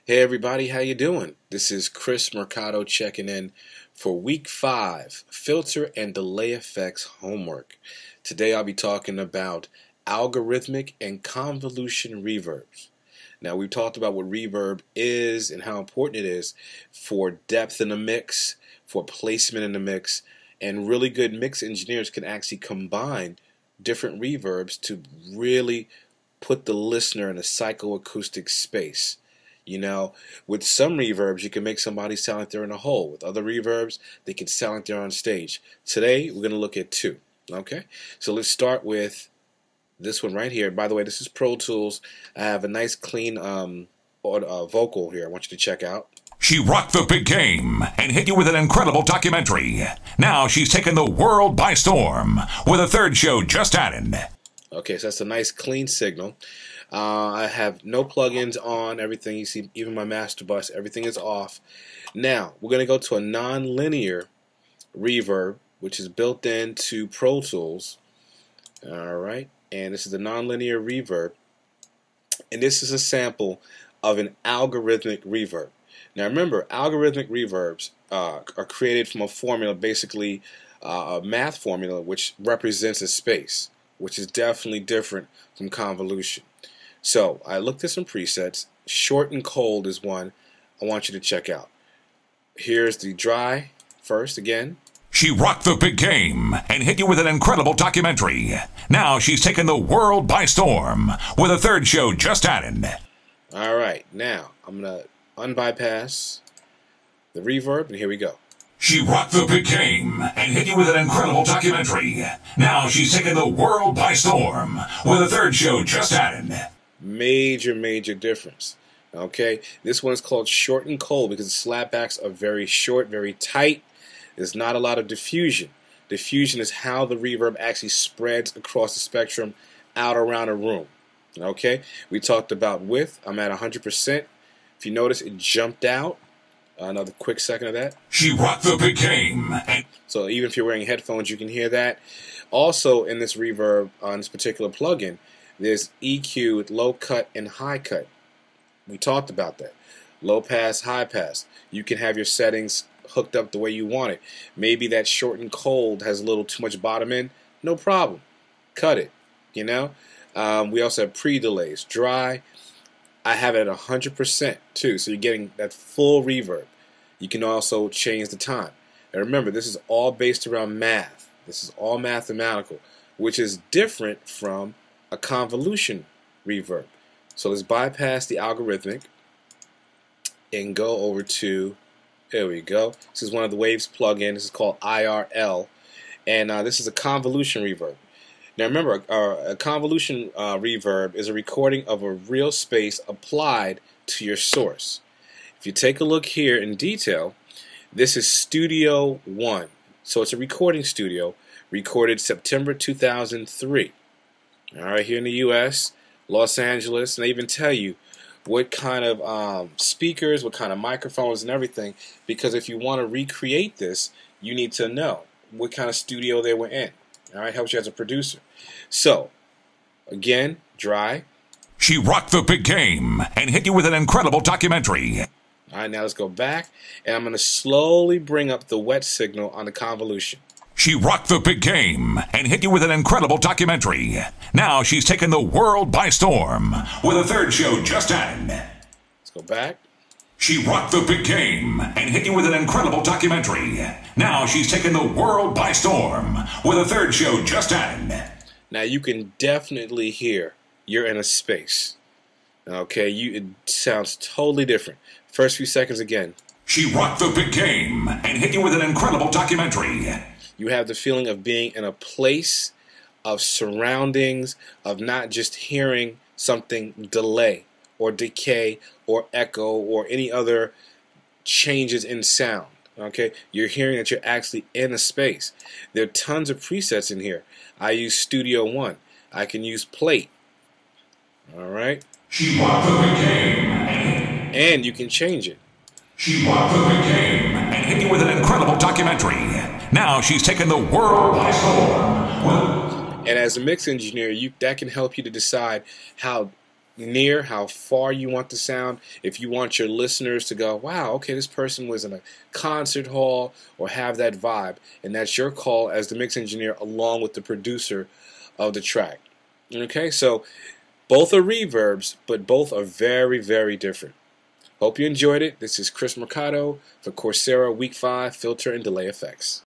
Hey everybody, how you doing? This is Chris Mercado checking in for week 5, filter and delay effects homework. Today I'll be talking about algorithmic and convolution reverbs. Now we've talked about what reverb is and how important it is for depth in the mix, for placement in the mix, and really good mix engineers can actually combine different reverbs to really put the listener in a psychoacoustic space. You know, with some reverbs, you can make somebody sound like they're in a hole. With other reverbs, they can sound like they're on stage. Today, we're going to look at 2. Okay? So let's start with this one right here. By the way, this is Pro Tools. I have a nice clean vocal here I want you to check out. She rocked the big game and hit you with an incredible documentary. Now she's taken the world by storm with a third show just added. Okay, so that's a nice clean signal. I have no plugins on, everything. You see, even my master bus, everything is off. Now, we're going to go to a non-linear reverb, which is built into Pro Tools. Alright, and this is the non-linear reverb. And this is a sample of an algorithmic reverb. Now remember, algorithmic reverbs are created from a formula, basically a math formula, which represents a space, which is definitely different from convolution. So I looked at some presets. Short and cold is one I want you to check out. Here's the dry first again. She rocked the big game and hit you with an incredible documentary. Now she's taken the world by storm with a third show just added. Alright, now I'm going to unbypass the reverb, and here we go. She rocked the big game and hit you with an incredible documentary. Now she's taken the world by storm with a third show just added. Major difference. Okay, this one is called short and cold because the slapbacks are very short, very tight. There's not a lot of diffusion. Diffusion is how the reverb actually spreads across the spectrum out around a room. Okay, we talked about width. I'm at 100%. If you notice, it jumped out. Another quick second of that. She rocked the big game. So even if you're wearing headphones, you can hear that. Also, in this reverb, on this particular plugin, there's EQ with low cut and high cut. We talked about that. Low pass, high pass. You can have your settings hooked up the way you want it. Maybe that short and cold has a little too much bottom end. No problem. Cut it. You know. We also have pre-delays. Dry. I have it at 100% too, so you're getting that full reverb. You can also change the time. And remember, this is all based around math. This is all mathematical, which is different from a convolution reverb. So let's bypass the algorithmic and go over to, there we go. This is one of the Waves plugin. This is called IRL, and this is a convolution reverb. Now remember, a convolution reverb is a recording of a real space applied to your source. If you take a look here in detail, this is Studio 1. So it's a recording studio, recorded September 2003. Alright, here in the US, Los Angeles, and they even tell you what kind of speakers, what kind of microphones and everything, because if you want to recreate this, you need to know what kind of studio they were in. Alright, helps you as a producer. So, again, dry. She rocked the big game and hit you with an incredible documentary. Alright, now let's go back, and I'm going to slowly bring up the wet signal on the convolution. She rocked the big game and hit you with an incredible documentary. Now she's taken the world by storm with a third show just added. Let's go back. She rocked the big game and hit you with an incredible documentary. Now she's taken the world by storm with a third show just added. Now you can definitely hear you're in a space. Okay, it sounds totally different. First few seconds again. She rocked the big game and hit you with an incredible documentary. You have the feeling of being in a place of surroundings, of not just hearing something delay or decay or echo or any other changes in sound. Okay, you're hearing that you're actually in a space. There are tons of presets in here. I use Studio 1. I can use Plate. Alright. She rocked the big game. And you can change it. She rocked the big game and hit you with an incredible documentary. Now she's taken the world by storm. And as a mix engineer, that can help you to decide how near, how far you want the sound. If you want your listeners to go, wow, okay, this person was in a concert hall, or have that vibe, and that's your call as the mix engineer along with the producer of the track. Okay, so both are reverbs, but both are very, very different. Hope you enjoyed it. This is Chris Mercado for Coursera Week 5 Filter and Delay Effects.